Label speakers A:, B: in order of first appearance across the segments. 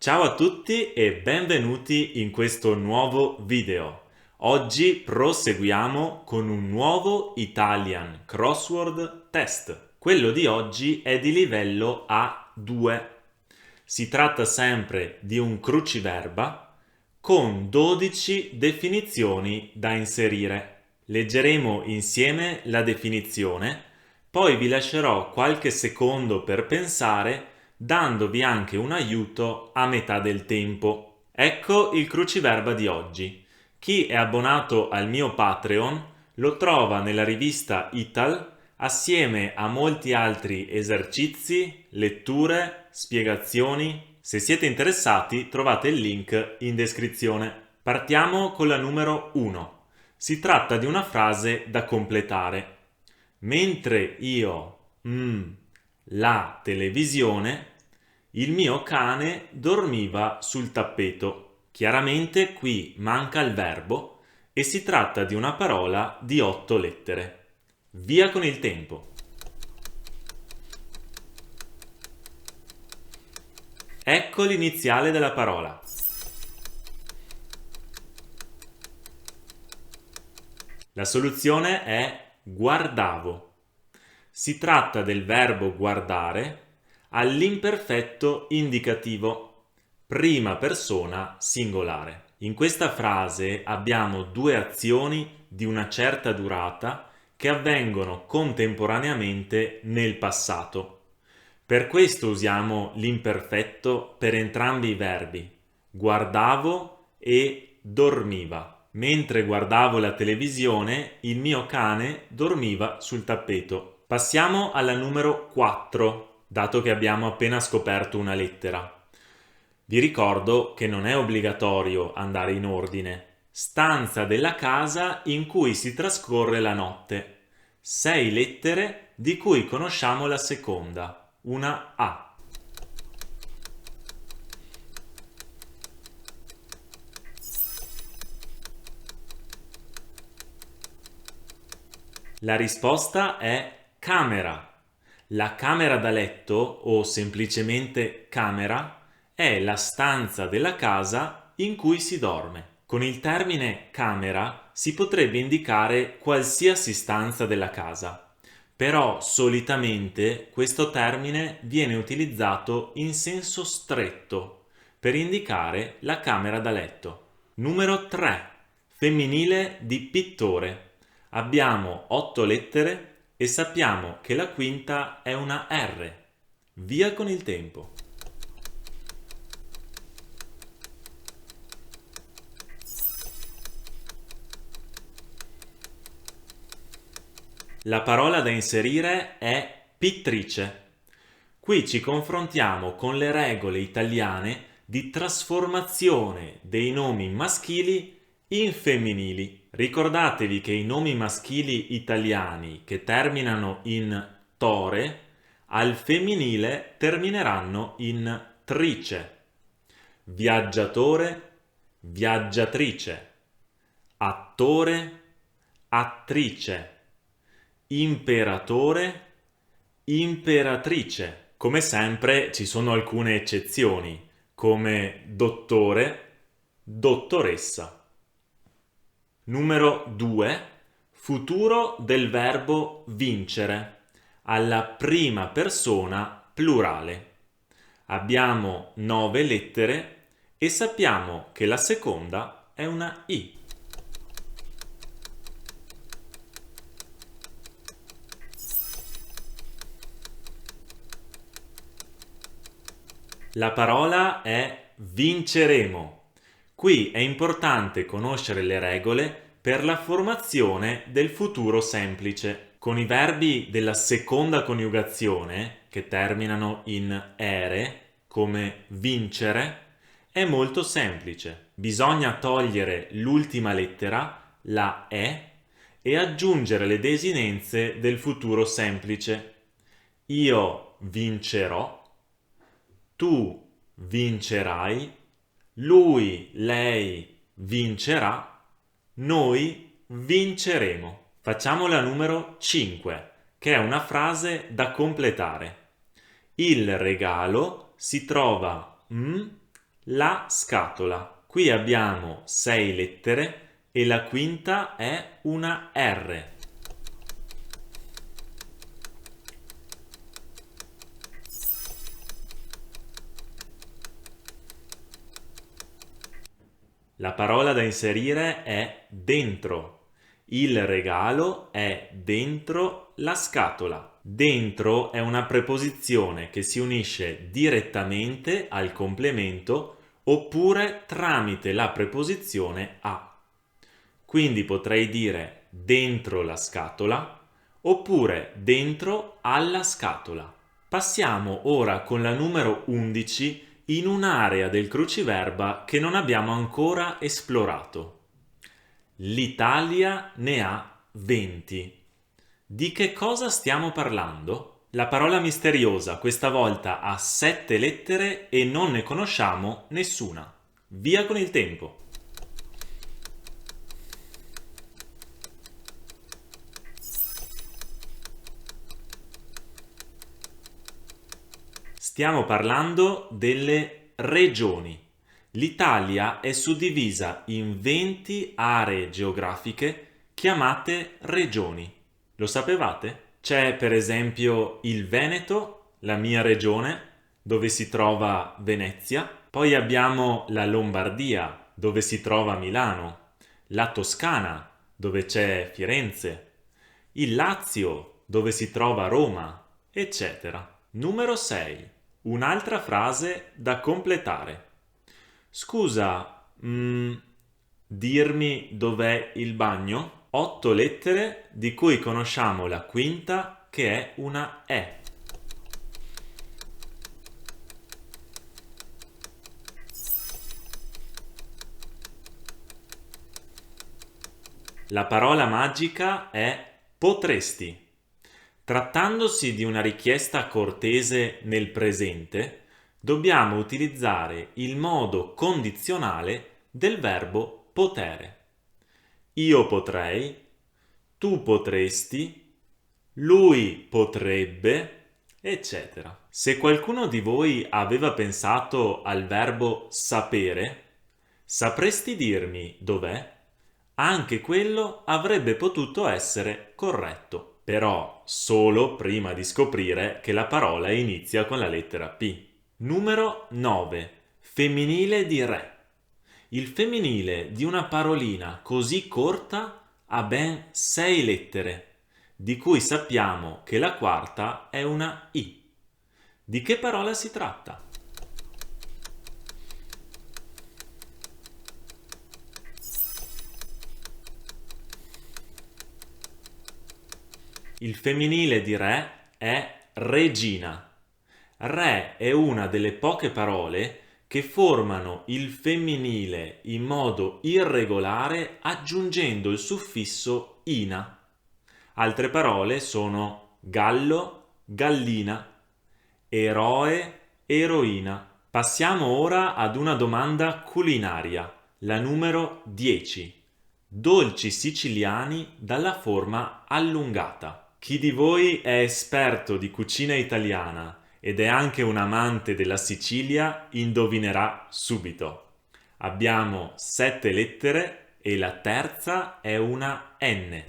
A: Ciao a tutti e benvenuti in questo nuovo video. Oggi proseguiamo con un nuovo Italian Crossword Test. Quello di oggi è di livello A2. Si tratta sempre di un cruciverba con 12 definizioni da inserire. Leggeremo insieme la definizione, poi vi lascerò qualche secondo per pensare, dandovi anche un aiuto a metà del tempo. Ecco il cruciverba di oggi. Chi è abbonato al mio Patreon lo trova nella rivista Ital assieme a molti altri esercizi, letture, spiegazioni. Se siete interessati trovate il link in descrizione. Partiamo con la numero 1. Si tratta di una frase da completare. Mentre io la televisione, il mio cane dormiva sul tappeto. Chiaramente qui manca il verbo e si tratta di una parola di 8 lettere. Via con il tempo. Ecco l'iniziale della parola. La soluzione è guardavo. Si tratta del verbo guardare all'imperfetto indicativo, prima persona singolare. In questa frase abbiamo due azioni di una certa durata che avvengono contemporaneamente nel passato. Per questo usiamo l'imperfetto per entrambi i verbi, guardavo e dormiva. Mentre guardavo la televisione, il mio cane dormiva sul tappeto. Passiamo alla numero 4, dato che abbiamo appena scoperto una lettera. Vi ricordo che non è obbligatorio andare in ordine. Stanza della casa in cui si trascorre la notte. 6 lettere di cui conosciamo la seconda, una A. La risposta è camera. La camera da letto, o semplicemente camera, è la stanza della casa in cui si dorme. Con il termine camera si potrebbe indicare qualsiasi stanza della casa, però solitamente questo termine viene utilizzato in senso stretto per indicare la camera da letto. Numero 3. Femminile di pittore. Abbiamo 8 lettere e sappiamo che la quinta è una R. Via con il tempo. La parola da inserire è pittrice. Qui ci confrontiamo con le regole italiane di trasformazione dei nomi maschili in femminili. Ricordatevi che i nomi maschili italiani che terminano in tore, al femminile termineranno in trice. Viaggiatore, viaggiatrice. Attore, attrice. Imperatore, imperatrice. Come sempre ci sono alcune eccezioni, come dottore, dottoressa. Numero 2. Futuro del verbo vincere, alla prima persona plurale. Abbiamo 9 lettere e sappiamo che la seconda è una I. La parola è vinceremo. Qui è importante conoscere le regole per la formazione del futuro semplice. Con i verbi della seconda coniugazione, che terminano in ere, come vincere, è molto semplice. Bisogna togliere l'ultima lettera, la e aggiungere le desinenze del futuro semplice. Io vincerò, tu vincerai, lui, lei vincerà, noi vinceremo. Facciamo la numero 5, che è una frase da completare. Il regalo si trova La scatola. Qui abbiamo 6 lettere e la quinta è una R. La parola da inserire è dentro. Il regalo è dentro la scatola. Dentro è una preposizione che si unisce direttamente al complemento oppure tramite la preposizione a. Quindi potrei dire dentro la scatola oppure dentro alla scatola. Passiamo ora con la numero 11 in un'area del cruciverba che non abbiamo ancora esplorato. L'Italia ne ha 20. Di che cosa stiamo parlando? La parola misteriosa questa volta ha 7 lettere e non ne conosciamo nessuna. Via con il tempo! Stiamo parlando delle regioni. L'Italia è suddivisa in 20 aree geografiche chiamate regioni. Lo sapevate? C'è per esempio il Veneto, la mia regione, dove si trova Venezia. Poi abbiamo la Lombardia, dove si trova Milano. La Toscana, dove c'è Firenze. Il Lazio, dove si trova Roma, eccetera. Numero 6. Un'altra frase da completare. Scusa, dirmi dov'è il bagno? 8 lettere di cui conosciamo la quinta che è una E. La parola magica è potresti. Trattandosi di una richiesta cortese nel presente, dobbiamo utilizzare il modo condizionale del verbo potere. Io potrei, tu potresti, lui potrebbe, eccetera. Se qualcuno di voi aveva pensato al verbo sapere, sapresti dirmi dov'è? Anche quello avrebbe potuto essere corretto, però solo prima di scoprire che la parola inizia con la lettera P. Numero 9. Femminile di re. Il femminile di una parolina così corta ha ben 6 lettere, di cui sappiamo che la quarta è una I. Di che parola si tratta? Il femminile di re è regina. Re è una delle poche parole che formano il femminile in modo irregolare aggiungendo il suffisso ina. Altre parole sono gallo, gallina, eroe, eroina. Passiamo ora ad una domanda culinaria, la numero 10. Dolci siciliani dalla forma allungata. Chi di voi è esperto di cucina italiana ed è anche un amante della Sicilia indovinerà subito. Abbiamo 7 lettere e la terza è una N.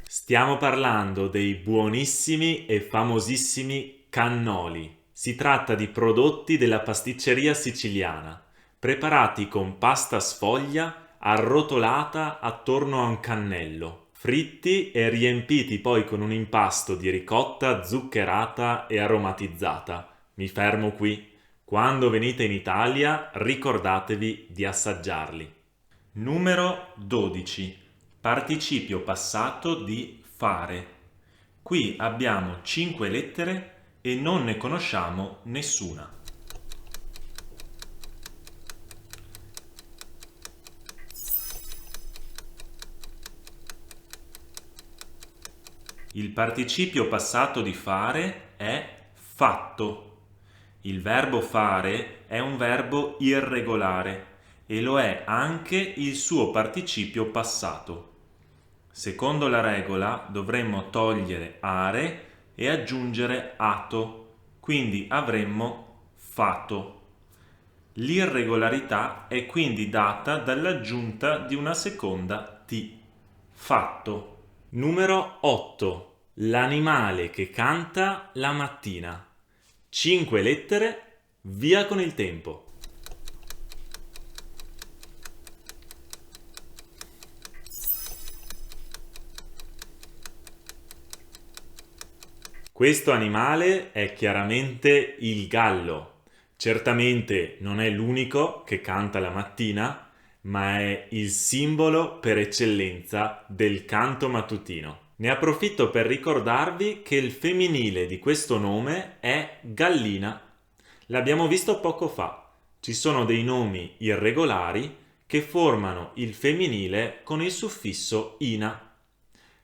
A: Stiamo parlando dei buonissimi e famosissimi cannoli. Si tratta di prodotti della pasticceria siciliana, preparati con pasta sfoglia arrotolata attorno a un cannello, fritti e riempiti poi con un impasto di ricotta zuccherata e aromatizzata. Mi fermo qui. Quando venite in Italia ricordatevi di assaggiarli. Numero 12. Participio passato di fare. Qui abbiamo 5 lettere e non ne conosciamo nessuna. Il participio passato di fare è fatto. Il verbo fare è un verbo irregolare e lo è anche il suo participio passato. Secondo la regola dovremmo togliere are e aggiungere ato, quindi avremmo fato. L'irregolarità è quindi data dall'aggiunta di una seconda T. Fatto. Numero 8. L'animale che canta la mattina. 5 lettere, via con il tempo. Questo animale è chiaramente il gallo. Certamente non è l'unico che canta la mattina, ma è il simbolo per eccellenza del canto mattutino. Ne approfitto per ricordarvi che il femminile di questo nome è gallina. L'abbiamo visto poco fa. Ci sono dei nomi irregolari che formano il femminile con il suffisso ina.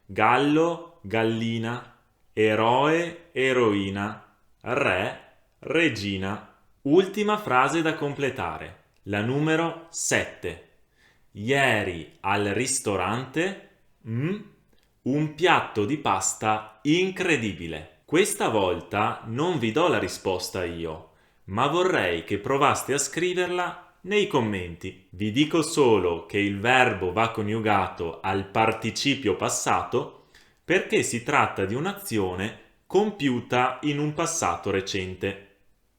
A: Gallo, gallina, eroe, eroina, re, regina. Ultima frase da completare, la numero 7. Ieri al ristorante, un piatto di pasta incredibile. Questa volta non vi do la risposta io, ma vorrei che provaste a scriverla nei commenti. Vi dico solo che il verbo va coniugato al participio passato perché si tratta di un'azione compiuta in un passato recente.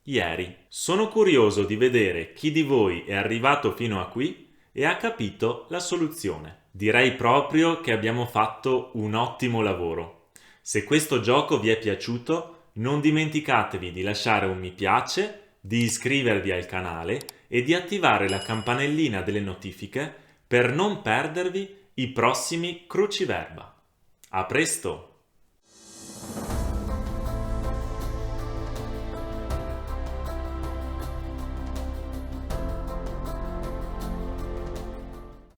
A: Ieri. Sono curioso di vedere chi di voi è arrivato fino a qui e ha capito la soluzione. Direi proprio che abbiamo fatto un ottimo lavoro. Se questo gioco vi è piaciuto, non dimenticatevi di lasciare un mi piace, di iscrivervi al canale e di attivare la campanellina delle notifiche per non perdervi i prossimi cruciverba. A presto!